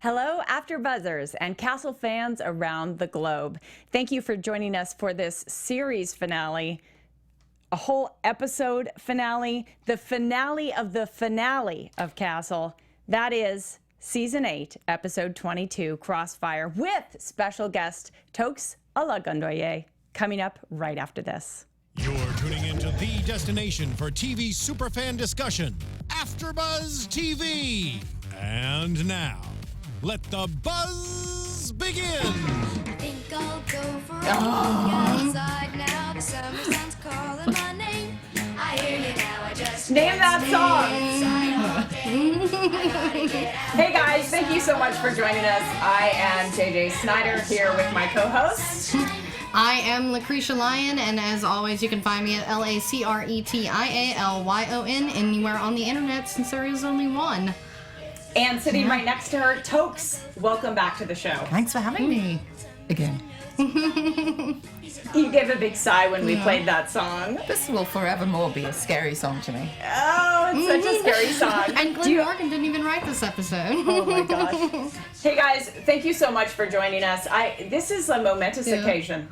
Hello, AfterBuzzers and Castle fans around the globe. Thank you for joining us for this series finale, a whole episode finale, the finale of Castle. That is Season 8, Episode 22, Crossfire, with special guest Toks Olagundoye, coming up right after this. You're tuning into the destination for TV superfan discussion, AfterBuzz TV. And now, let the buzz begin. I think I'll go for a walk outside now. The summer sun's calling my name. I hear you now. I just name that song. Hey guys, thank you so much for joining us. I am JJ Snyder here with my co-host. I am Lacretia Lyon, and as always, you can find me at LACRETIALYON anywhere on the internet, since there is only one. And sitting right next to her, Toks. Welcome back to the show. Thanks for having me again. You gave a big sigh when we played that song. This will forevermore be a scary song to me. Oh, it's such a scary song. And Glenn Morgan didn't even write this episode. Oh my gosh. Hey guys, thank you so much for joining us. This is a momentous occasion.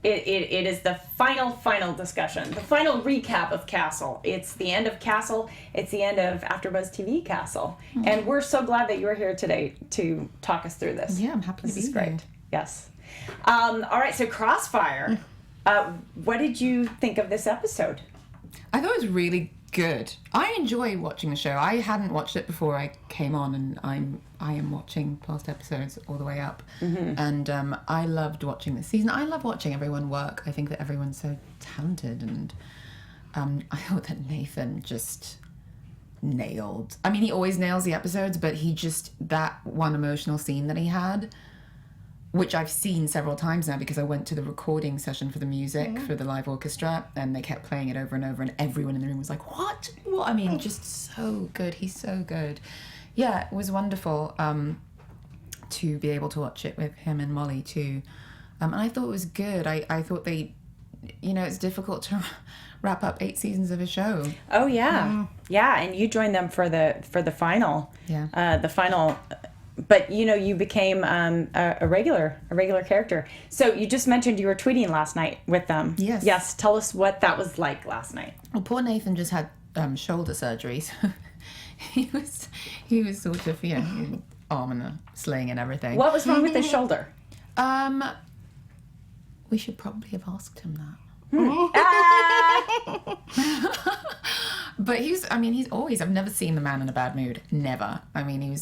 It is the final discussion, the final recap of Castle. It's the end of Castle. It's the end of AfterBuzz TV Castle. Mm-hmm. And we're so glad that you're here today to talk us through this. Yeah, I'm happy to be here. This is great. Yes. All right, so Crossfire. What did you think of this episode? I thought it was really good. I enjoy watching the show. I hadn't watched it before I came on, and I am watching past episodes all the way up. Mm-hmm. And I loved watching this season. I love watching everyone work. I think that everyone's so talented, and I thought that Nathan just nailed. I mean, he always nails the episodes, but he just, that one emotional scene that he had, which I've seen several times now because I went to the recording session for the music for the live orchestra, and they kept playing it over and over, and everyone in the room was like, what? I mean, just so good. He's so good. Yeah, it was wonderful to be able to watch it with him and Molly too. And I thought it was good. I thought they, it's difficult to wrap up 8 seasons of a show. Oh, yeah. Yeah, and you joined them for the final. Yeah. The final... But, you became a regular character. So you just mentioned you were tweeting last night with them. Yes. Yes. Tell us what that was like last night. Well, poor Nathan just had shoulder surgery. So he was sort of, arm in a sling and everything. What was wrong with his shoulder? We should probably have asked him that. But he's always, I've never seen the man in a bad mood. Never. I mean,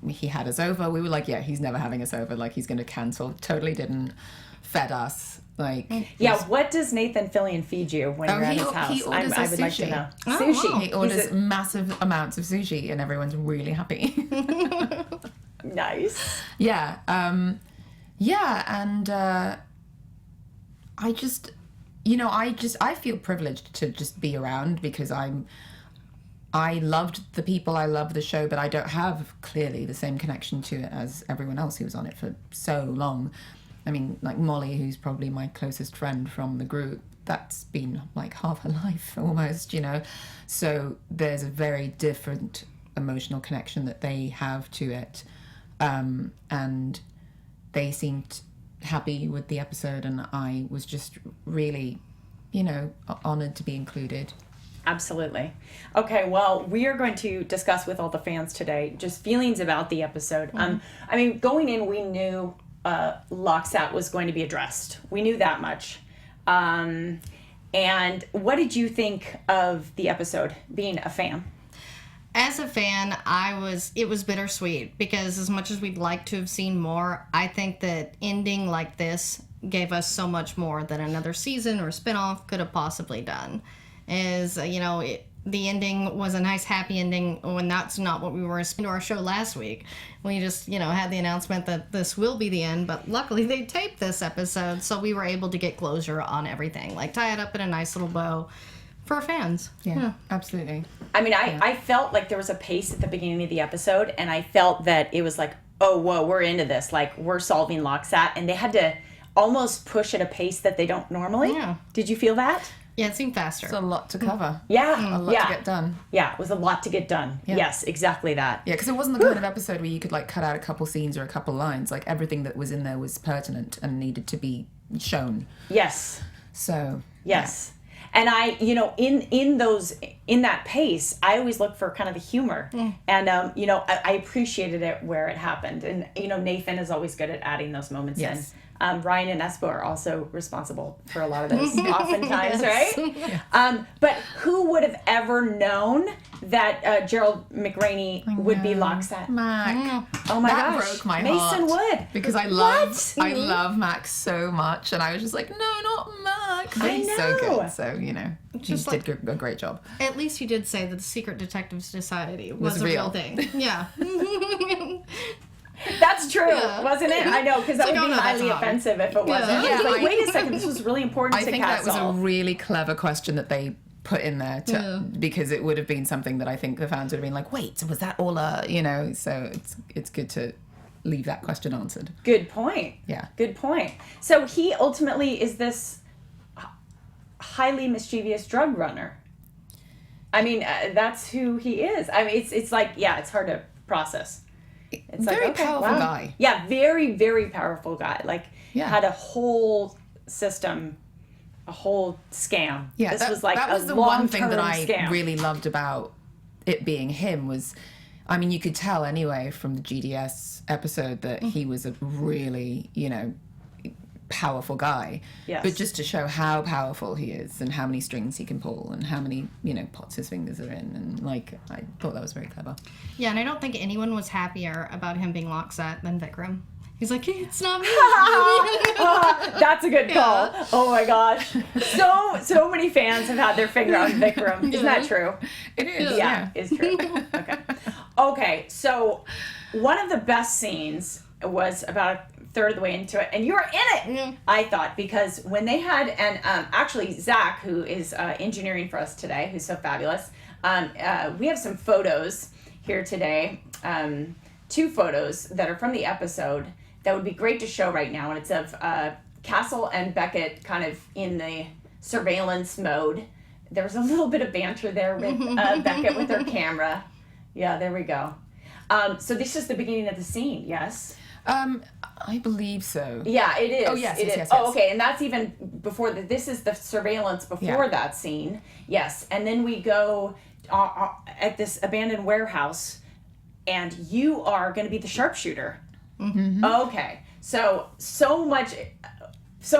he had us over. We were like, yeah, he's never having us over. Like, he's going to cancel. Totally didn't. Fed us. Like, yeah, what does Nathan Fillion feed you when you're at his house? He orders I would like to know. Sushi. Wow. He orders massive amounts of sushi, and everyone's really happy. Nice. Yeah. And I just... I feel privileged to just be around because I loved the people, I love the show, but I don't have clearly the same connection to it as everyone else who was on it for so long. I mean, like Molly, who's probably my closest friend from the group, that's been like half her life almost, So there's a very different emotional connection that they have to it. And they seemed happy with the episode, and I was just really, honored to be included. Absolutely. Okay, well, we are going to discuss with all the fans today just feelings about the episode. Going in, we knew Loxat was going to be addressed. We knew that much. And what did you think of the episode, being a fan? As a fan, it was bittersweet because as much as we'd like to have seen more, I think that ending like this gave us so much more than another season or spinoff could have possibly done. The ending was a nice happy ending when that's not what we were into our show last week. We just, had the announcement that this will be the end, but luckily they taped this episode, so we were able to get closure on everything, like tie it up in a nice little bow. For our fans. Yeah, absolutely. I felt like there was a pace at the beginning of the episode, and I felt that it was like, oh, whoa, we're into this. Like, we're solving Loxat, and they had to almost push at a pace that they don't normally. Yeah. Did you feel that? Yeah, it seemed faster. It's a lot to cover. Yeah. A lot to get done. Yeah, it was a lot to get done. Yes, exactly that. Yeah, because it wasn't the kind of episode where you could like cut out a couple scenes or a couple lines. Like everything that was in there was pertinent and needed to be shown. Yes. So Yes. And I, you know, in that pace, I always look for kind of the humor. And, you know, I appreciated it where it happened. And, you know, Nathan is always good at adding those moments in. Ryan and Espo are also responsible for a lot of those oftentimes, right? But who would have ever known that Gerald McRaney would be Loxat? Mac. Oh my That gosh. broke my Mason heart. Wood. Because I love Max so much, and I was just like, no, not Mac. But he's so know. good. So, you know, he did a great job. At least he did say that the Secret Detective Society was a real. real thing. Yeah. That's true, wasn't it? I know, because that would like, be oh, no, highly that's not. offensive if it wasn't. Yeah, It's like, I- wait a second, this was really important I to think that was Castle. a really clever question that they put in there because it would have been something that I think the fans would have been like, wait, was that all you know? So it's good to leave that question answered. Good point. Yeah. Good point. So he ultimately is this highly mischievous drug runner. I mean, that's who he is. I mean, it's like, yeah, it's hard to process. It's Very like, okay, powerful wow. guy. Yeah, very, very powerful guy. Like, had a whole system, a whole scam. Yeah, this that was like that was a the one thing that long-term I scam. really loved about it being him was, I mean, you could tell anyway from the GDS episode that he was a really, you know, powerful guy. Yes. But just to show how powerful he is and how many strings he can pull and how many, you know, pots his fingers are in, and like I thought that was very clever. Yeah, and I don't think anyone was happier about him being Loxat than Vikram. He's like, it's not me. That's a good call. Oh my gosh. So many fans have had their finger on Vikram. Isn't that true? It is. Yeah, it's true. Okay, so one of the best scenes was about a third of the way into it, and you were in it, I thought, because when they had, and actually Zach, who is engineering for us today, who's so fabulous, we have some photos here today, 2 photos that are from the episode that would be great to show right now, and it's of Castle and Beckett kind of in the surveillance mode. There was a little bit of banter there with Beckett with her camera. Yeah, there we go. So this is the beginning of the scene, yes? I believe so. Yeah, it is. Oh, yes, it yes, is. yes, Oh, yes. okay, and that's even before this is the surveillance before that scene. Yes, and then we go at this abandoned warehouse, and you are going to be the sharpshooter. Mm-hmm. Okay, so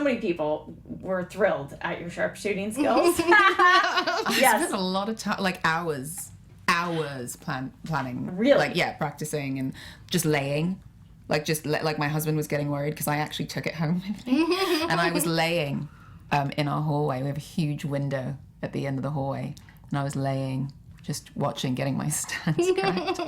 many people were thrilled at your sharpshooting skills. I Yes. spent a lot of time, like hours planning. Really? Like, yeah, practicing and just laying. Like, like my husband was getting worried because I actually took it home with me. And I was laying in our hallway. We have a huge window at the end of the hallway. And I was laying, just watching, getting my stance correct.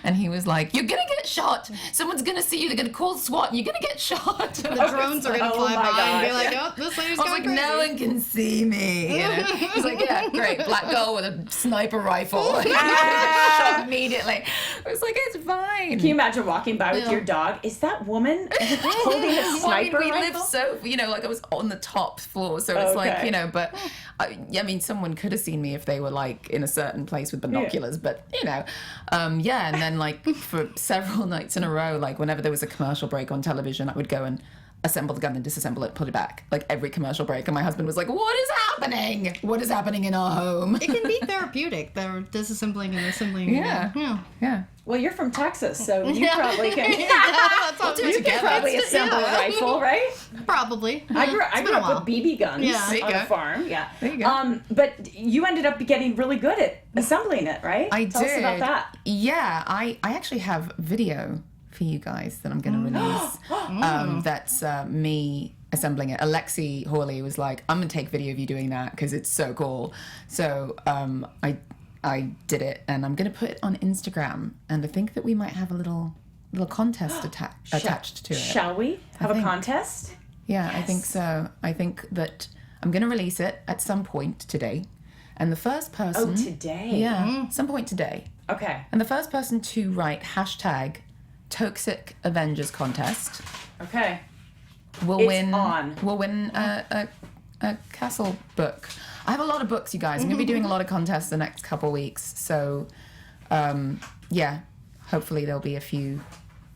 And he was like, you're going to get shot. Someone's going to see you. They're going to call SWAT and you're going to get shot. The drones are going to fly by and be like, oh, this lady's I was going like, crazy. no one can see me. You know? He's like, yeah, great. Black girl with a sniper rifle. Shot immediately. I was like, it's fine. Can you imagine walking by with your dog? Is that woman holding a sniper we rifle? live so, you know, like I was on the top floor, so it's like, you know, but I mean, someone could have seen me if they were like in a certain place with binoculars, but you know, yeah. And then like for several nights in a row, like whenever there was a commercial break on television, I would go and assemble the gun and disassemble it, put it back, like every commercial break. And my husband was like, what is happening? What is happening in our home? It can be therapeutic. They're disassembling and assembling. Yeah. Well, you're from Texas, so you probably can. That's all You can probably assemble a rifle, right? Probably. I grew up with BB guns Yeah. There you on go. a farm. Yeah. There you go. But you ended up getting really good at assembling it, right? I Tell did. us about that. Yeah, I actually have video for you guys that I'm going to release. That's me assembling it. Alexi Hawley was like, I'm going to take video of you doing that because it's so cool. So I did it, and I'm going to put it on Instagram. And I think that we might have a little contest attached to it. Shall we have a think. contest? Yeah, I think so. I think that I'm going to release it at some point today. And the first person... Oh, today? Yeah, some point today. Okay. And the first person to write #Toxic Avengers Contest Okay. will It's win. on. Will win a Castle book. I have a lot of books, you guys. I'm going to be doing a lot of contests the next couple weeks. So, yeah, hopefully there'll be a few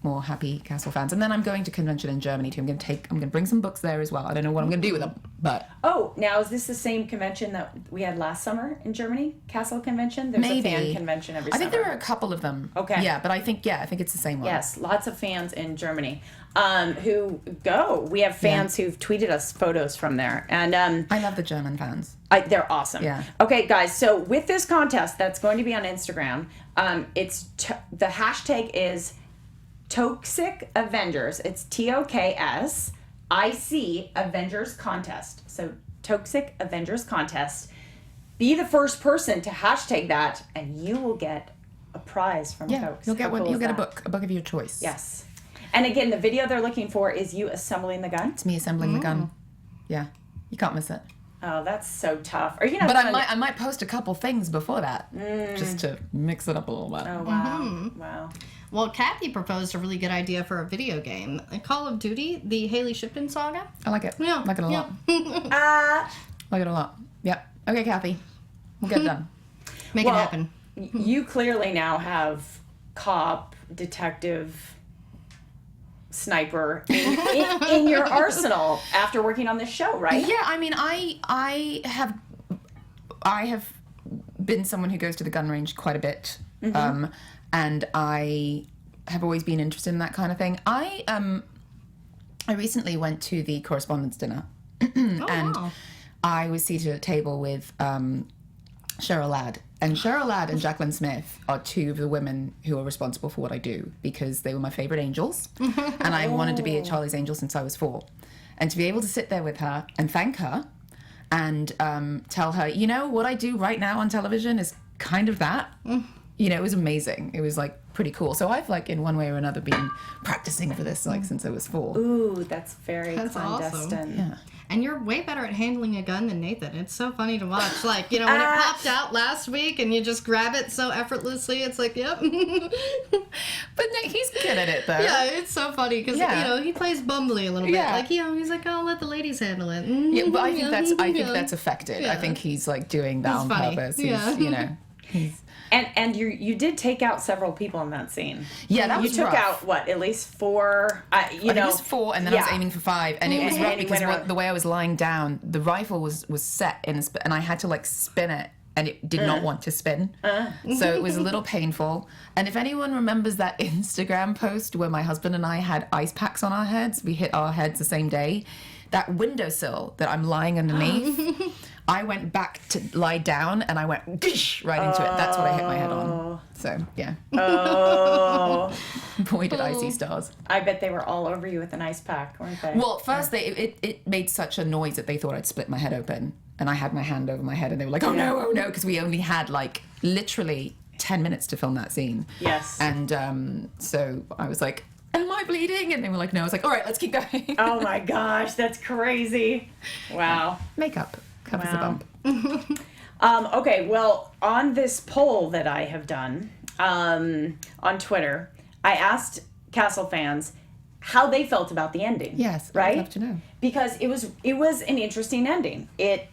more happy Castle fans. And then I'm going to convention in Germany too. I'm going to bring some books there as well. I don't know what I'm going to do with them, but Oh, now is this the same convention that we had last summer in Germany? Castle convention? There's a fan convention every I summer. think there are a couple of them. Okay. Yeah, but I think it's the same one. Yes, lots of fans in Germany who go. We have fans who've tweeted us photos from there. And I love the German fans. they're awesome. Yeah. Okay, guys, so with this contest that's going to be on Instagram, the hashtag is Toxic Avengers. It's TOKSIC Avengers Contest. So Toxic Avengers Contest. Be the first person to hashtag that, and you will get a prize from Tokes. You'll get How one. cool You'll is get a that? book of your choice. Yes. And again, the video they're looking for is you assembling the gun. It's me assembling the gun. Yeah, you can't miss it. Oh, that's so tough. Are you gonna? But I might post a couple things before that, just to mix it up a little bit. Oh wow! Wow. Well, Kathy proposed a really good idea for a video game. Call of Duty, the Haley Shipton saga. I like it. Yeah. Like it a lot. Like it a lot. Yep. Okay, Kathy. We'll get it done. Make it happen. You clearly now have cop, detective, sniper in your arsenal after working on this show, right? Yeah, I mean, I have been someone who goes to the gun range quite a bit, and I have always been interested in that kind of thing. I recently went to the correspondence dinner, and wow. I was seated at a table with Cheryl Ladd. And Cheryl Ladd and Jacqueline Smith are two of the women who are responsible for what I do, because they were my favorite angels. And I wanted to be a Charlie's Angel since I was 4. And to be able to sit there with her and thank her and tell her, you know, what I do right now on television is kind of that. You know, it was amazing. It was like pretty cool. So I've like in one way or another been practicing for this like since I was 4. Ooh, that's very That's clandestine. awesome. Yeah. And you're way better at handling a gun than Nathan. It's so funny to watch. Like, you know, when it popped out last week and you just grab it so effortlessly, it's like, yep. But Nick, he's good at it though. Yeah, it's so funny because, Yeah. you know, he plays bumbly a little bit. Yeah. Like, you know, he's like, I'll let the ladies handle it. Yeah, but I think Yeah. that's affected. Yeah. I think he's like doing that It's on funny. purpose. Yeah. He's, you know. He's, And you did take out several people in that scene. yeah, that You was took rough. out what, at least 4? I think it was 4, and then I was yeah. aiming for 5, and it was And rough you because went around. the way I was lying down, the rifle was set in, and I had to like spin it, and it did not want to spin, so it was a little painful. And if anyone remembers that Instagram post where my husband and I had ice packs on our heads, we hit our heads the same day. That windowsill that I'm lying underneath, I went back to lie down and I went right into it. That's what I hit my head on. So, yeah. Oh, Boy, did I see stars. I bet they were all over you with an ice pack, weren't they? Well, first it made such a noise that they thought I'd split my head open. And I had my hand over my head and they were like, oh no, because we only had like literally 10 minutes to film that scene. Yes. And so I was like, am I bleeding? And they were like, no. I was like, all right, let's keep going. Oh my gosh, that's crazy. Wow. Makeup covers the Wow. bump. Okay, well, on this poll that I have done on Twitter, I asked Castle fans how they felt about the ending. Yes, right? I'd love to know. Because it was an interesting ending. It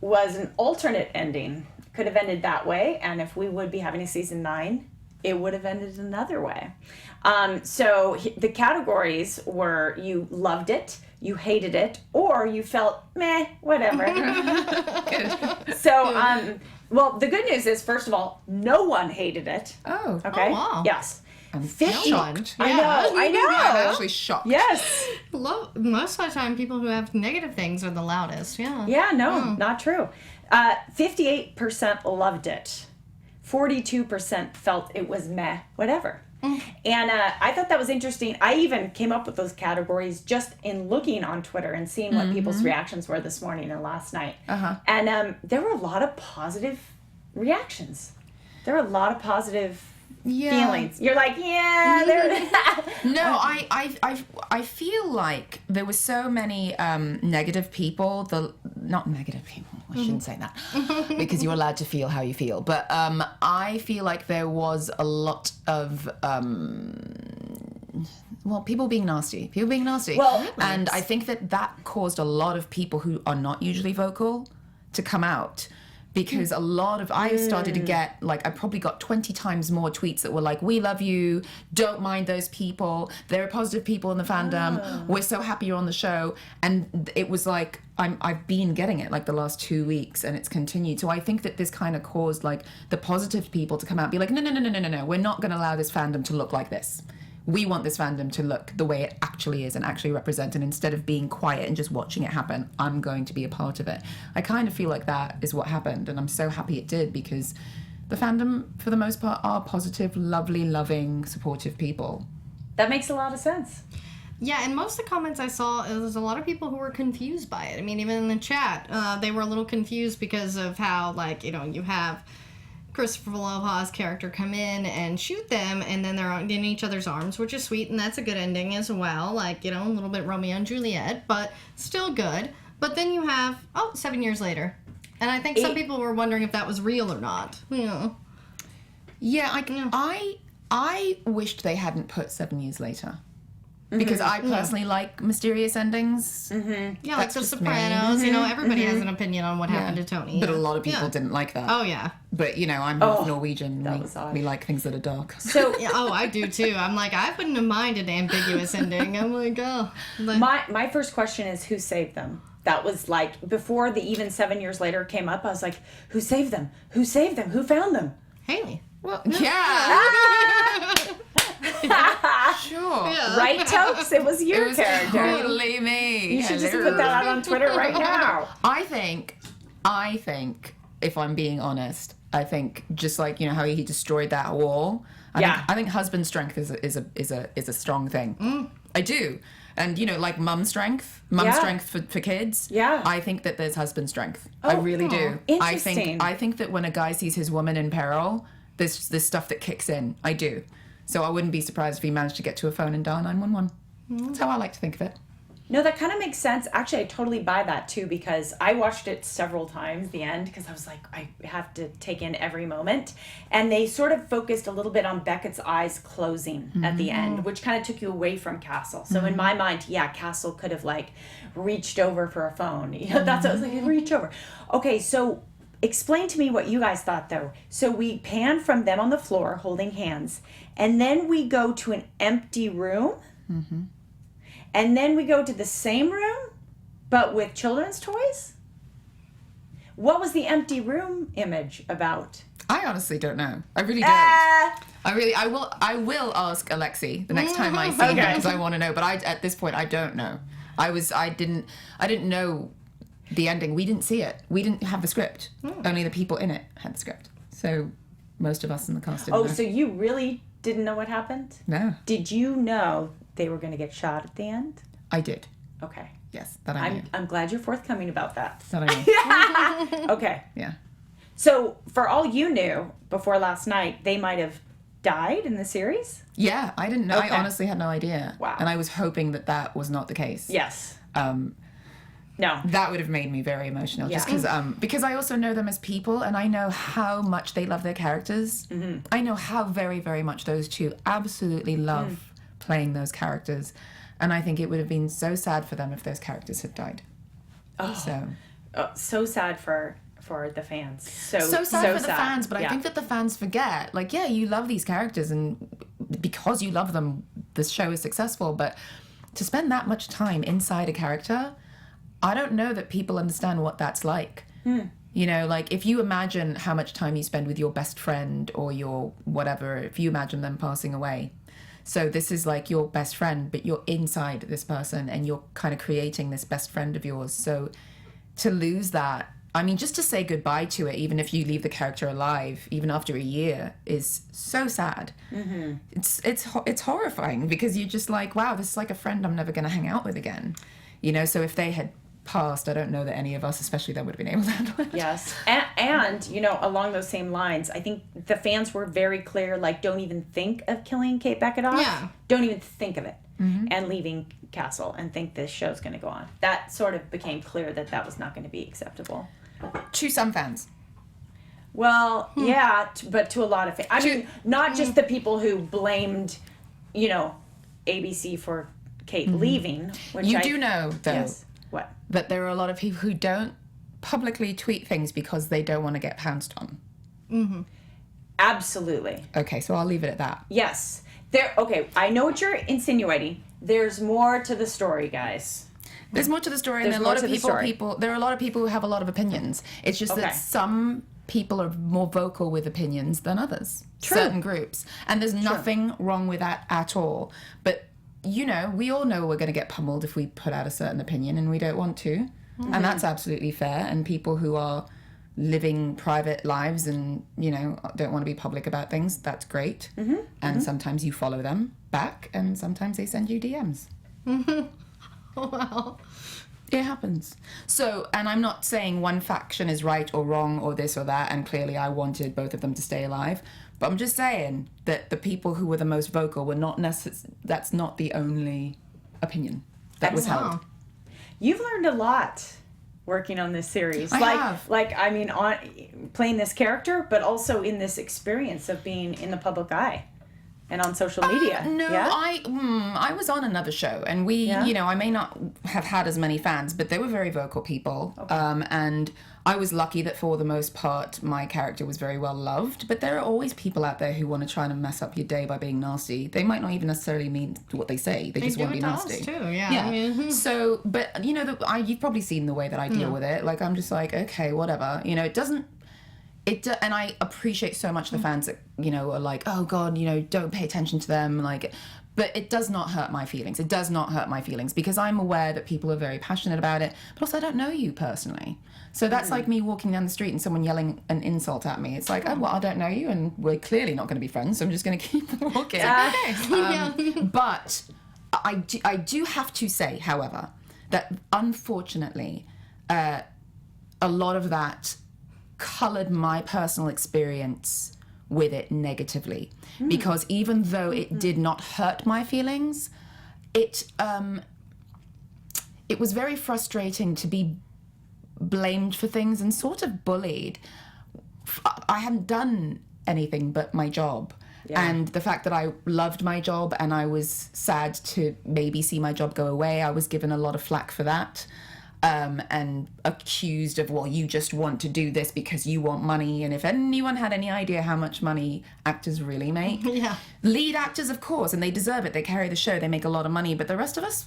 was an alternate ending. Could have ended that way, and if we would be having a season 9, it would have ended another way. So the categories were: you loved it, you hated it, or you felt meh, whatever. So, well, the good news is, first of all, no one hated it. Oh, Okay. Oh, wow. Yes. I'm 50. shocked. I know. I'm actually shocked. Yes. Most of the time, people who have negative things are the loudest. Yeah. Yeah. No, not true. 58% loved it. 42% felt it was meh, whatever. And I thought that was interesting. I even came up with those categories just in looking on Twitter and seeing what people's reactions were this morning and last night. And there were a lot of positive reactions. There were a lot of positive feelings. You're like, yeah, there. No, I feel like there were so many negative people. Not negative people. I shouldn't say that because you're allowed to feel how you feel. But I feel like there was a lot of people being nasty. Well, and I think that caused a lot of people who are not usually vocal to come out. Because a lot of, I started to get, like, I probably got 20 times more tweets that were like, we love you, don't mind those people, there are positive people in the fandom, we're so happy you're on the show. And it was like, I've been getting it, like, the last 2 weeks, and it's continued. So I think that this kind of caused, like, the positive people to come out and be like, no, we're not going to allow this fandom to look like this. We want this fandom to look the way it actually is and actually represent, and instead of being quiet and just watching it happen, I'm going to be a part of it. I kind of feel like that is what happened, and I'm so happy it did, because the fandom, for the most part, are positive, lovely, loving, supportive people. That makes a lot of sense. Yeah, and most of the comments I saw, there's a lot of people who were confused by it. I mean, even in the chat, they were a little confused because of how, like, you know, you have Christopher Aloha's character come in and shoot them, and then they're in each other's arms, which is sweet, and that's a good ending as well. Like, you know, a little bit Romeo and Juliet, but still good. But then you have, 7 years later. And I think some people were wondering if that was real or not. Yeah, I wished they hadn't put 7 years later. Because I personally like mysterious endings. Yeah, like The Sopranos. You know, everybody has an opinion on what happened to Tony. But a lot of people didn't like that. Oh, yeah. But, you know, I'm half Norwegian. We like things that are dark. So Yeah, I do too. I'm like, I wouldn't have minded an ambiguous ending. I'm like, oh. my first question is, who saved them? That was like, before the even 7 years later came up, I was like, who saved them? Who saved them? Who found them? Haley. Well, yeah. Sure. Yeah. Right, Tokes? It was your It was character. totally me. You should just put that out on Twitter right now. I think, if I'm being honest, I think just like, you know, how he destroyed that wall. I think husband strength is a strong thing. I do. And, you know, like mum strength for kids. Yeah. I think that there's husband strength. I really do. Interesting. I think that when a guy sees his woman in peril, there's this stuff that kicks in. I do. So I wouldn't be surprised if he managed to get to a phone and dial 911. That's how I like to think of it. No, that kind of makes sense. Actually, I totally buy that too, because I watched it several times, the end, because I was like, I have to take in every moment. And they sort of focused a little bit on Beckett's eyes closing at the end, which kind of took you away from Castle. So in my mind, yeah, Castle could have like reached over for a phone. You know, that's what I was like, reach over. Okay, so explain to me what you guys thought though. So we pan from them on the floor holding hands, and then we go to an empty room. And then we go to the same room, but with children's toys? What was the empty room image about? I honestly don't know. I really don't. I will ask Alexi the next time I see him, because I want to know. But at this point, I don't know. I didn't know the ending. We didn't see it. We didn't have the script. Only the people in it had the script. So most of us in the cast didn't know. So you really didn't know what happened? No. Did you know they were going to get shot at the end? I did. Okay. Yes, that I knew. I'm glad you're forthcoming about that. That I knew. Okay. Yeah. So for all you knew before last night, they might have died in the series? Yeah, I didn't know. Okay. I honestly had no idea. Wow. And I was hoping that was not the case. Yes. No. That would have made me very emotional, just because I also know them as people, and I know how much they love their characters. I know how very, very much those two absolutely love playing those characters, and I think it would have been so sad for them if those characters had died. So sad for the fans. So sad for the fans, but I think that the fans forget, like, yeah, you love these characters, and because you love them, this show is successful, but to spend that much time inside a character, I don't know that people understand what that's like. You know, like, if you imagine how much time you spend with your best friend or your whatever, if you imagine them passing away. So this is like your best friend, but you're inside this person and you're kind of creating this best friend of yours. So to lose that, I mean, just to say goodbye to it, even if you leave the character alive, even after a year, is so sad. It's horrifying, because you're just like, wow, this is like a friend I'm never going to hang out with again. You know, so if they had passed, I don't know that any of us, especially them, would have been able to handle it. Yes. And, you know, along those same lines, I think the fans were very clear, like, don't even think of killing Kate Beckett off. Yeah. Don't even think of it. And leaving Castle and think this show's going to go on. That sort of became clear that was not going to be acceptable. To some fans. Well, yeah, but to a lot of fans. I mean, not just the people who blamed, you know, ABC for Kate leaving. Which You do know, though, Yes. What? that there are a lot of people who don't publicly tweet things because they don't want to get pounced on? Absolutely. Okay, so I'll leave it at that. Yes. Okay, I know what you're insinuating. There's more to the story, guys. There's more to the story, and There's there are a lot more of to the story. there are a lot of people who have a lot of opinions. It's just Okay. that some people are more vocal with opinions than others. True. Certain groups. And there's nothing wrong with that at all. But, you know, we all know we're going to get pummeled if we put out a certain opinion, and we don't want to. And that's absolutely fair. And people who are living private lives and, you know, don't want to be public about things, that's great. And sometimes you follow them back, and sometimes they send you DMs. Wow. It happens. So, and I'm not saying one faction is right or wrong or this or that, and clearly I wanted both of them to stay alive. But I'm just saying that the people who were the most vocal were not that's not the only opinion that was held. Wow. You've learned a lot working on this series. I have. I mean, on playing this character, but also in this experience of being in the public eye and on social media. No, Yeah? I was on another show, and we, Yeah? you know, I may not have had as many fans, but they were very vocal people. And I was lucky that for the most part, my character was very well loved. But there are always people out there who want to try and mess up your day by being nasty. They might not even necessarily mean what they say. They just do want to it be to nasty. us too, yeah. Yeah. I mean, So, but you know, you've probably seen the way that I deal with it. Like, I'm just like, okay, whatever. You know, it doesn't. And I appreciate so much the fans that, you know, are like, oh God, you know, don't pay attention to them. Like, but it does not hurt my feelings. It does not hurt my feelings because I'm aware that people are very passionate about it. But also, I don't know you personally. So that's like me walking down the street and someone yelling an insult at me. It's like, oh, well, I don't know you, and we're clearly not going to be friends. So I'm just going to keep walking. But I do have to say, however, that unfortunately, a lot of that coloured my personal experience with it negatively, because even though it did not hurt my feelings, it was very frustrating to be blamed for things and sort of bullied. I hadn't done anything but my job. And the fact that I loved my job and I was sad to maybe see my job go away, I was given a lot of flack for that. And accused of, well, you just want to do this because you want money. And if anyone had any idea how much money actors really make, lead actors, of course, and they deserve it. They carry the show, they make a lot of money, but the rest of us,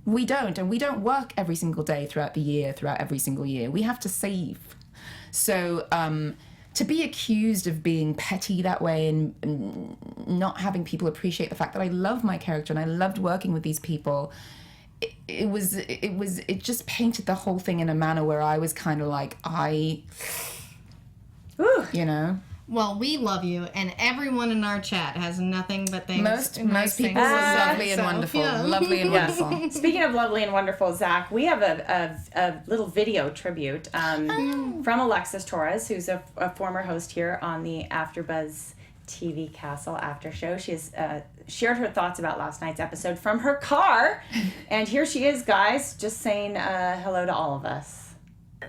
we don't. And we don't work every single day throughout the year, throughout every single year. We have to save. So to be accused of being petty that way and not having people appreciate the fact that I love my character and I loved working with these people, it just painted the whole thing in a manner where I was kind of like, you know. well, we love you, and everyone in our chat has nothing but things. Most nice people things are to say, lovely and so, wonderful. yeah. Lovely and wonderful. Speaking of lovely and wonderful, Zach, we have a little video tribute from Alexis Torres, who's a former host here on the AFTERBUZZ TV Castle After Show. She has shared her thoughts about last night's episode from her car. And here she is, guys, just saying hello to all of us.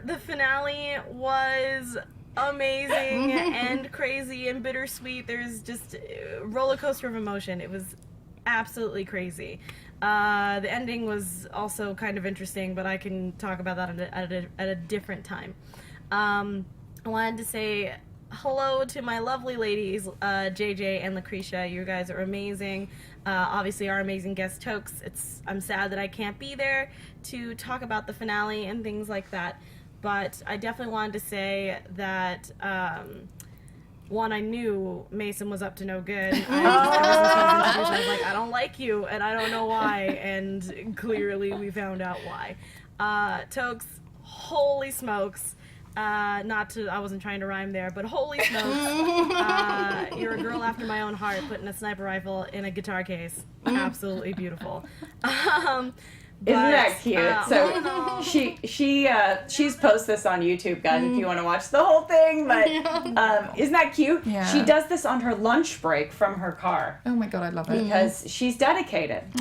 The finale was amazing and crazy and bittersweet. There's just a roller coaster of emotion. It was absolutely crazy. The ending was also kind of interesting, but I can talk about that at a different time. I wanted to say hello to my lovely ladies, JJ and Lacretia. You guys are amazing. Obviously, our amazing guestToks. I'm sad that I can't be there to talk about the finale and things like that. But I definitely wanted to say that, one, I knew Mason was up to no good. I was like, I don't like you, and I don't know why. And clearly, we found out why. Tokes, holy smokes. I wasn't trying to rhyme there, but holy smokes. You're a girl after my own heart, putting a sniper rifle in a guitar case. Absolutely beautiful. Isn't that cute? She's posted this on YouTube, guys, if you want to watch the whole thing. But isn't that cute? Yeah. She does this on her lunch break from her car. Oh my God, I love it. Because she's dedicated. So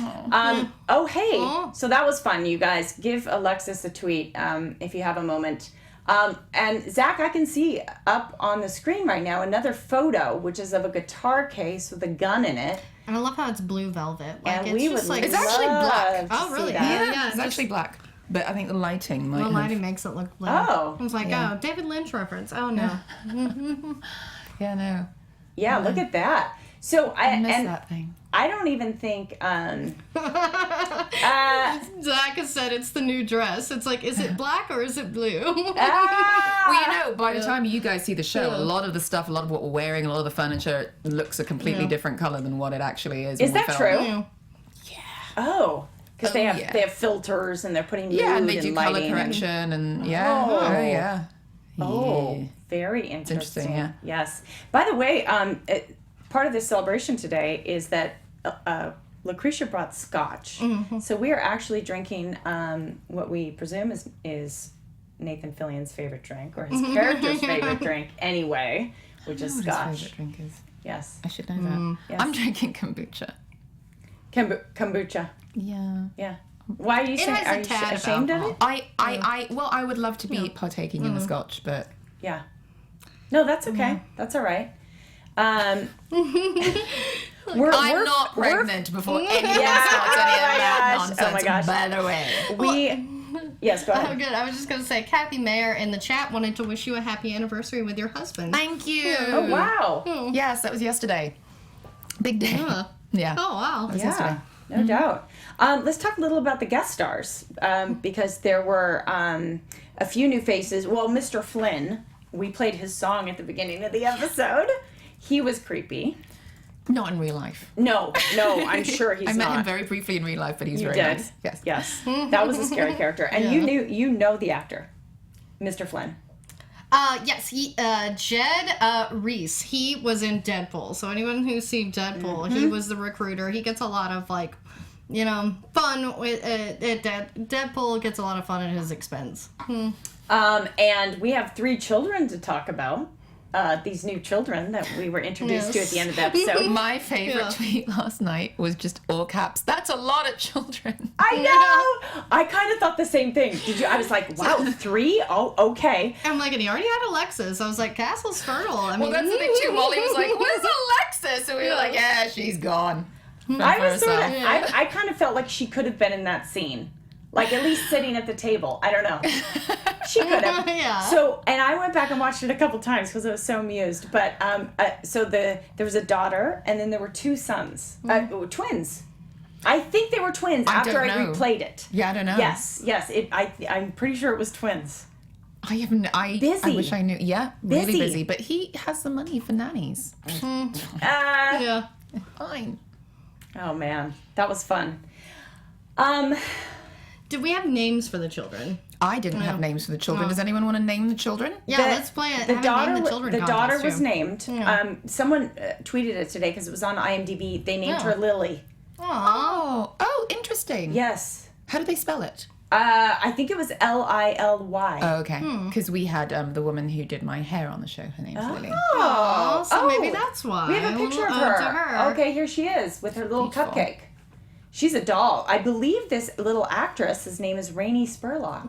that was fun, you guys. Give Alexis a tweet if you have a moment. And Zach, I can see up on the screen right now another photo, which is of a guitar case with a gun in it. And I love how it's blue velvet. Like, And it's we just would like It's actually black. love to Oh, really? see that. Yeah, It's actually black. but I think the lighting might The have... lighting makes it look blue. Oh. I was like, Yeah. oh, David Lynch reference. Oh, no. Yeah, no. Yeah, look at that. So I miss that thing. I don't even think Zach has said it's the new dress. It's like, is it black or is it blue? Well, you know, by the time you guys see the show, a lot of the stuff, a lot of what we're wearing, a lot of the furniture looks a completely different color than what it actually is. Is when we that film. true? Oh, because they have yeah. they have filters and they're putting mood Yeah, and they do color lighting. correction and yeah. Oh. Oh, yeah. Oh, Yeah. very interesting. interesting, yeah. Yes. By the way, part of this celebration today is that Lacretia brought scotch. Mm-hmm. So we are actually drinking what we presume is Nathan Fillion's favorite drink, or his character's favorite drink anyway, which is What scotch. his favorite drink is. Yes. I should know that. Yes. I'm drinking kombucha. Kombucha. Yeah. Yeah. Why are you saying? has a Are you tad of ashamed of alcohol. it? I would love to be partaking in the scotch, but Yeah. No, that's okay. That's all right. I'm not pregnant before any of this starts, any of that gosh. nonsense. Oh my gosh. By the way, Yes, go Oh, ahead. good. I was just going to say, Kathy Mayer in the chat wanted to wish you a happy anniversary with your husband. thank you. Oh, wow. Yes, that was yesterday. Big day. Yeah. Oh, wow. Yeah, no doubt. Let's talk a little about the guest stars because there were a few new faces. Well, Mr. Flynn, we played his song at the beginning of the episode. He was creepy. Not in real life. No, I'm sure he's I met not. him very briefly in real life, but he's You very did. nice. Yes. Yes. That was a scary character. And you know the actor, Mr. Flynn. Yes, Jed Reese. He was in Deadpool. So anyone who's seen Deadpool, he was the recruiter. He gets a lot of fun with Deadpool gets a lot of fun at his expense. And we have 3 children to talk about. These new children that we were introduced to at the end of the episode. My favorite tweet last night was just all caps. That's a lot of children. I know. I kind of thought the same thing. Did you? I was like, wow, 3? Oh, okay. I'm like, and he already had Alexis. I was like, Castle's fertile. I mean, Well, that's the thing too. Molly was like, "Where's Alexis?" And we were like, "Yeah, she's gone." I was sort of. herself. I kind of felt like she could have been in that scene, like at least sitting at the table. I don't know. She could have. Yeah. So, and I went back and watched it a couple times because I was so amused. But there was a daughter, and then there were 2 sons, twins. I think they were twins after I don't know. replayed it. Yeah, I don't know. Yes. I'm pretty sure it was twins. I Busy. wish I knew. Yeah, really Busy. busy. But he has the money for nannies. yeah. Fine. Oh man, that was fun. Did we have names for the children? I didn't have names for the children. Does anyone want to name the children? Yeah, let's play it. The daughter, name the children the daughter contest, was too. named. Someone tweeted it today because it was on IMDb. They named her Lily. Aw. Oh, interesting. Yes. How did they spell it? I think it was Lily. Oh, okay. Because we had the woman who did my hair on the show. Her name's Lily. Oh, So maybe that's why. We have a picture of little ode to her. Okay, here she is with her little Beautiful. cupcake. She's a doll. I believe this little actress, his name is Rainey Spurlock.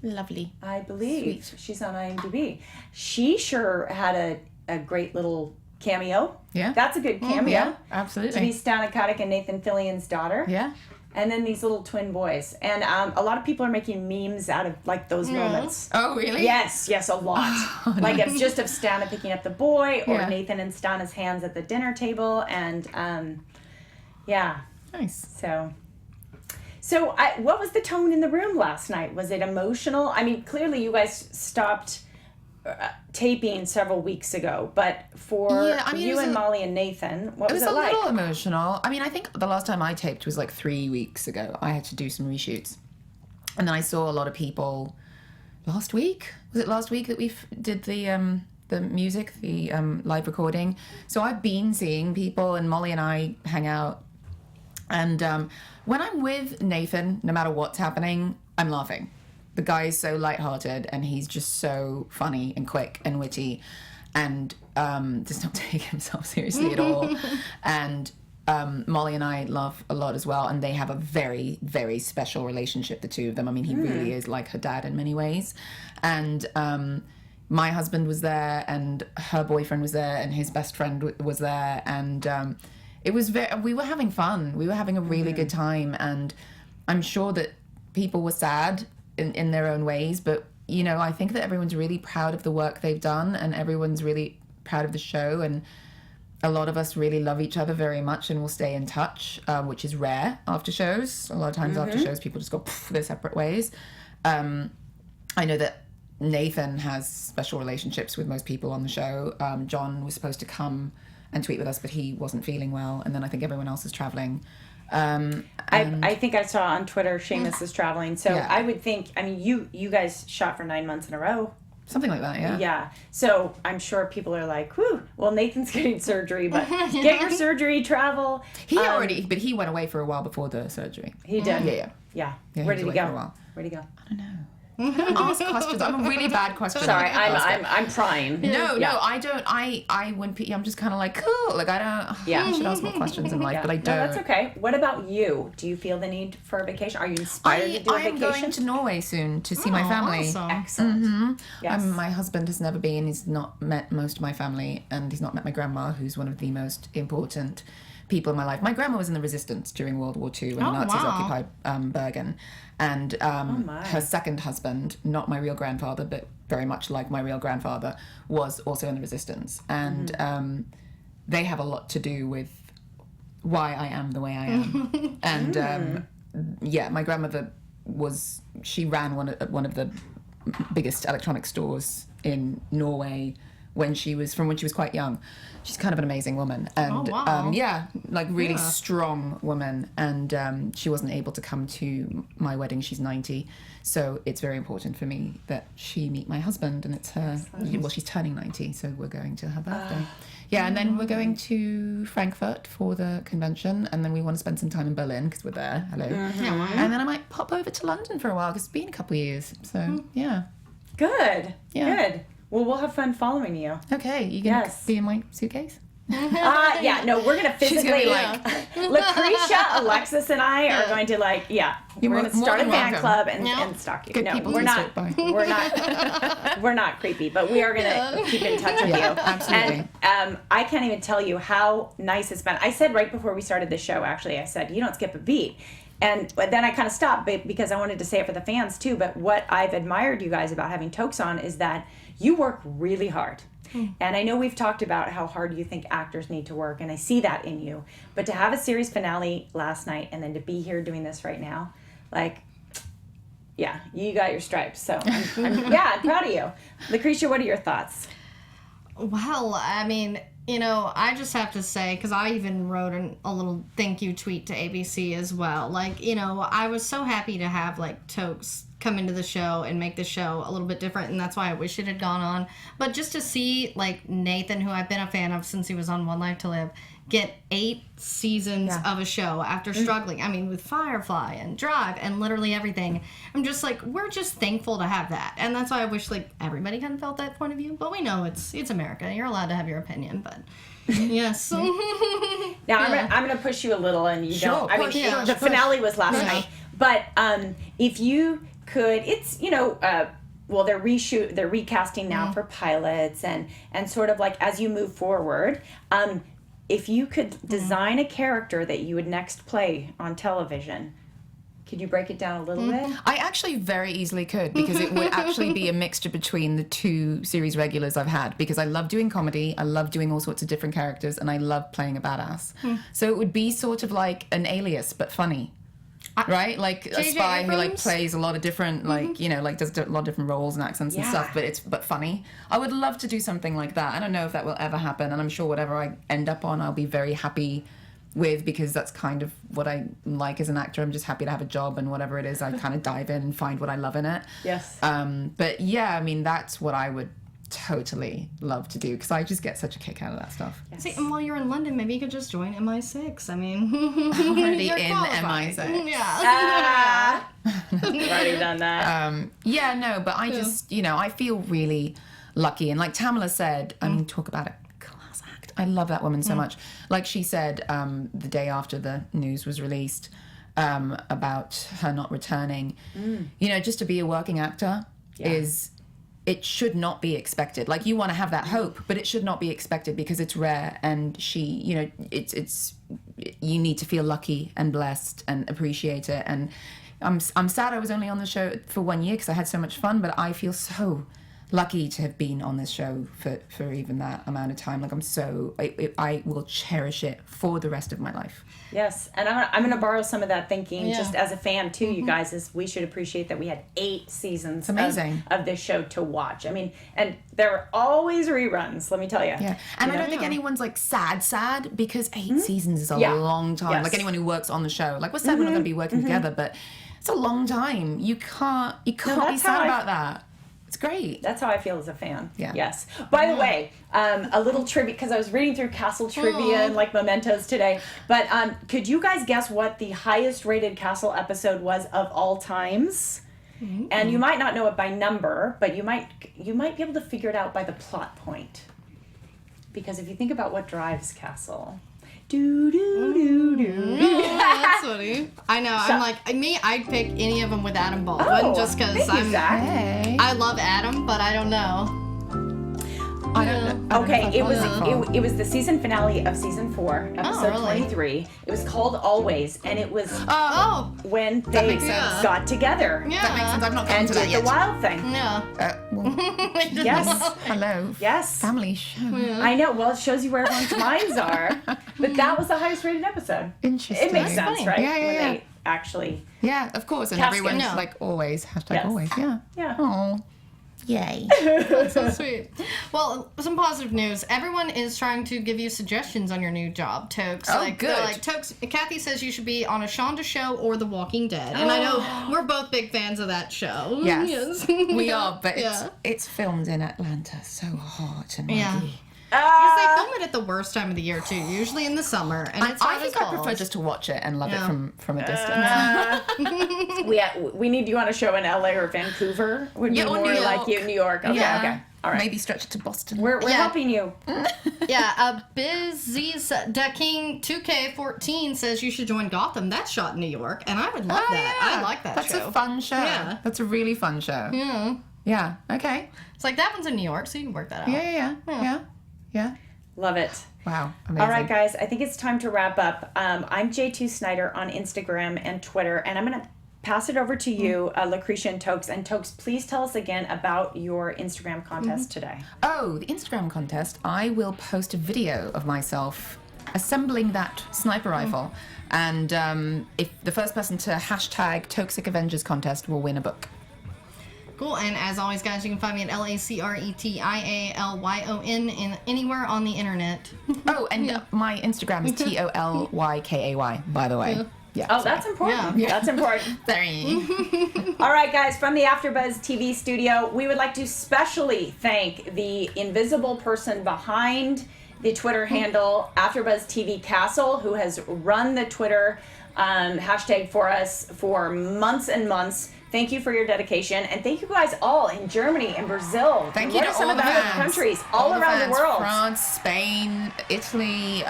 Lovely. I believe she's on IMDb. She sure had a great little cameo. Yeah. That's a good cameo. Yeah, To be absolutely. Stana Katic and Nathan Fillion's daughter. Yeah. And then these little twin boys. And a lot of people are making memes out of like those moments. Oh, really? Yes, a lot. Like it's just of Stana picking up the boy or Yeah. Nathan and Stana's hands at the dinner table. And yeah, Nice. so what was the tone in the room last night? Was it emotional? I mean, clearly you guys stopped taping several weeks ago, but for Yeah, I mean, it you was and a- Molly and Nathan, what It was was it a like? little emotional. I mean, I think the last time I taped was like 3 weeks ago. I had to do some reshoots. And then I saw a lot of people last week. Was it last week that we did the music, the live recording? So I've been seeing people, and Molly and I hang out. And when I'm with Nathan, no matter what's happening, I'm laughing. The guy is so lighthearted, and he's just so funny and quick and witty, and does not take himself seriously at all. And Molly and I laugh a lot as well, and they have a very, very special relationship, the two of them. I mean, he really is like her dad in many ways. And my husband was there, and her boyfriend was there, and his best friend was there, and it was we were having fun. We were having a really good time, and I'm sure that people were sad in their own ways, but you know, I think that everyone's really proud of the work they've done, and everyone's really proud of the show, and a lot of us really love each other very much and will stay in touch, which is rare after shows. A lot of times after shows, people just go their separate ways. I know that Nathan has special relationships with most people on the show. John was supposed to come and tweet with us, but he wasn't feeling well, and then I think everyone else is traveling. I think I saw on Twitter Seamus is traveling, so Yeah. I would think. I mean, you guys shot for 9 months in a row. Something like that, yeah. Yeah. So I'm sure people are like, whew, well, Nathan's getting surgery, but get your surgery, travel. But he went away for a while before the surgery. He did. Yeah. Yeah. Yeah, Where he did was he away go? for a while. Where'd he go? I don't know. Ask questions. I'm a really bad question. Sorry, I'm prying. No, Yeah. I don't. I'm just kind of like, cool. Like, I don't. Yeah. I should ask more questions in life, Yeah. but I No, don't. that's okay. What about you? Do you feel the need for a vacation? Are you inspired to do a I am vacation? going to Norway soon to see my family. Awesome. Excellent. Yes. My husband has never been. He's not met most of my family, and he's not met my grandma, who's one of the most important people in my life. My grandma was in the resistance during World War II when the Nazis wow. occupied Bergen. And my. her second husband, not my real grandfather, but very much like my real grandfather, was also in the resistance. And they have a lot to do with why I am the way I am. And my grandmother she ran one of the biggest electronic stores in Norway when she was quite young. She's kind of an amazing woman, and really strong woman. And she wasn't able to come to my wedding. She's 90, so it's very important for me that she meet my husband. And it's her. Well, she's turning 90, so we're going to her birthday. And then we're going to Frankfurt for the convention, and then we want to spend some time in Berlin because we're there. Hello. And then I might pop over to London for a while because it's been a couple of years. So yeah. Good. Yeah. Good. Well, we'll have fun following you. Okay, you gonna Yes. be in my suitcase? Yeah, no, we're gonna She's physically gonna be Lacretia, Alexis, and I are going to You're we're gonna more start a than fan welcome. club and stalk you. Good No, people we're to not. sit by. We're not creepy, but we are gonna keep in touch with Yeah, you. absolutely. And I can't even tell you how nice it's been. I said right before we started the show, actually, I said you don't skip a beat. And then I kind of stopped because I wanted to say it for the fans too. But what I've admired you guys about having Toks on is that you work really hard. And I know we've talked about how hard you think actors need to work, and I see that in you. But to have a series finale last night and then to be here doing this right now, you got your stripes. So I'm proud of you. Lacretia, what are your thoughts? Well, I mean, I just have to say, because I even wrote a little thank you tweet to ABC as well. I was so happy to have, Toks come into the show and make the show a little bit different, and that's why I wish it had gone on. But just to see, Nathan, who I've been a fan of since he was on One Life to Live, get 8 seasons of a show after struggling. I mean, with Firefly and Drive and literally everything. I'm just we're just thankful to have that. And that's why I wish, everybody kind of felt that point of view. But we know it's America. You're allowed to have your opinion, but... Yes. Now I'm gonna push you a little, and you Sure, don't. I mean, push, the finale was last night, but if you could, it's they're recasting now for pilots and sort of as you move forward. If you could design a character that you would next play on television, could you break it down a little bit? I actually very easily could, because it would actually be a mixture between the 2 series regulars I've had, because I love doing comedy, I love doing all sorts of different characters, and I love playing a badass. So it would be sort of like an Alias, but funny. Right? A spy who Abrams? plays a lot of different, does a lot of different roles and accents and stuff, but funny. I would love to do something like that. I don't know if that will ever happen, and I'm sure whatever I end up on, I'll be very happy with, because that's kind of what I like as an actor. I'm just happy to have a job, and whatever it is, I kind of dive in and find what I love in it. Yes. But yeah, I mean, that's what I would totally love to do, because I just get such a kick out of that stuff. See, and while you're in London, maybe you could just join MI6. I mean, I'm already you're in qualified. MI6. Yeah. You've already done that. Yeah, no, but I just, I feel really lucky. And like Tamala said, I mean, talk about a class act. I love that woman so much. Like she said, the day after the news was released about her not returning, just to be a working actor it should not be expected. You want to have that hope, but it should not be expected, because it's rare, and she, you need to feel lucky and blessed and appreciate it. And I'm sad I was only on the show for 1 year because I had so much fun, but I feel so lucky to have been on this show for even that amount of time. Like I will cherish it for the rest of my life. Yes, and I'm gonna borrow some of that thinking just as a fan too, you guys, is we should appreciate that we had 8 seasons of this show to watch. I mean, and there are always reruns, let me tell you. Yeah, and I don't think anyone's like sad because 8 seasons is a long time. Yes. Like anyone who works on the show, like we're sad we're not gonna be working together, but it's a long time. You can't be sad about that. It's great. That's how I feel as a fan. Yeah. Yes. By the way, a little trivia, because I was reading through Castle trivia and like mementos today. But could you guys guess what the highest rated Castle episode was of all times? And you might not know it by number, but you might be able to figure it out by the plot point. Because if you think about what drives Castle. That's funny. I know. I'm like I'd pick any of them with Adam Baldwin just because I love Adam, but I don't know. I don't know. Okay, it was the season finale of season 4, episode 23. It was called Always, and it was when they got together. Yeah. That makes sense. I've not gotten to that did yet. the wild thing. Yeah. Yes. Hello. Yes. Family show. I know. Well, it shows you where everyone's minds are. But that was the highest rated episode. Interesting. It makes sense, right? Yeah, When yeah. they actually. Yeah, of course. And Casket. everyone's No. like always, hashtag Yes. always. Yeah. Yeah. Oh. Yay. That's so sweet. Well, some positive news. Everyone is trying to give you suggestions on your new job, Toks. Oh, they're good. like, Toks, Kathy says you should be on a Shonda show or The Walking Dead. And I know we're both big fans of that show. Yes. We are, but Yeah. it's filmed in Atlanta. So hot and muggy. Yeah. Because they film it at the worst time of the year, too. Usually in the summer. And it's I hot think as I prefer balls. just to watch it and love it Yeah. from a distance. We need you on a show in LA or Vancouver. Would be Yeah, or more New like York. you, New York. Okay, Yeah. okay. All right. Maybe stretch it to Boston. We're helping you. Yeah, Busy's Da King 2K14 says you should join Gotham. That's shot in New York, and I would love that. I like that That's show. a fun show. Yeah. That's a really fun show. Yeah. Yeah. Okay. It's like that one's in New York, so you can work that out. Yeah. Love it. Wow. Amazing. All right, guys. I think it's time to wrap up. I'm J2 Snyder on Instagram and Twitter, and I'm going to pass it over to you, Lacretia and Toks. And Toks, please tell us again about your Instagram contest today. Oh, the Instagram contest. I will post a video of myself assembling that sniper rifle. And if the first person to hashtag Toxic Avengers contest will win a book. Cool, and as always, guys, you can find me at LACRETIALYON in anywhere on the internet. Oh, and my Instagram is TOLYKAY, by the way. Yeah. Oh, that's important. Yeah. That's important. Sorry. All right, guys, from the AfterBuzz TV studio, we would like to specially thank the invisible person behind the Twitter handle, AfterBuzz TV Castle, who has run the Twitter hashtag for us for months and months. Thank you for your dedication, and thank you guys all in Germany and Brazil. Thank and you what to are some all of the the other fans. countries all the around fans, the world? France, Spain, Italy,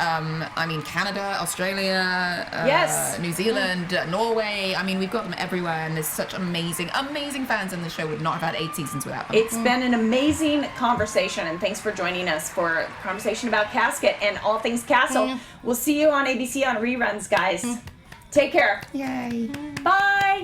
Canada, Australia, Yes. New Zealand, Norway. I mean, we've got them everywhere, and there's such amazing fans, and the show would not have had 8 seasons without them. It's been an amazing conversation, and thanks for joining us for a conversation about Casket and all things Castle. We'll see you on ABC on reruns, guys. Take care. Yay. Bye.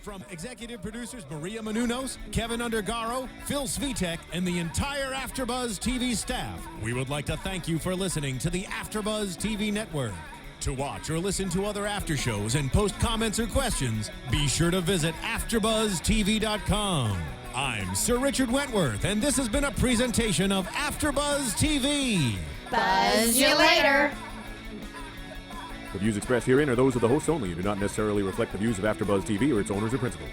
From executive producers Maria Menounos, Kevin Undergaro, Phil Svitek, and the entire AfterBuzz TV staff, we would like to thank you for listening to the AfterBuzz TV network. To watch or listen to other after shows and post comments or questions, be sure to visit AfterBuzzTV.com. I'm Sir Richard Wentworth, and this has been a presentation of AfterBuzz TV. Buzz you later. The views expressed herein are those of the hosts only and do not necessarily reflect the views of AfterBuzz TV or its owners or principals.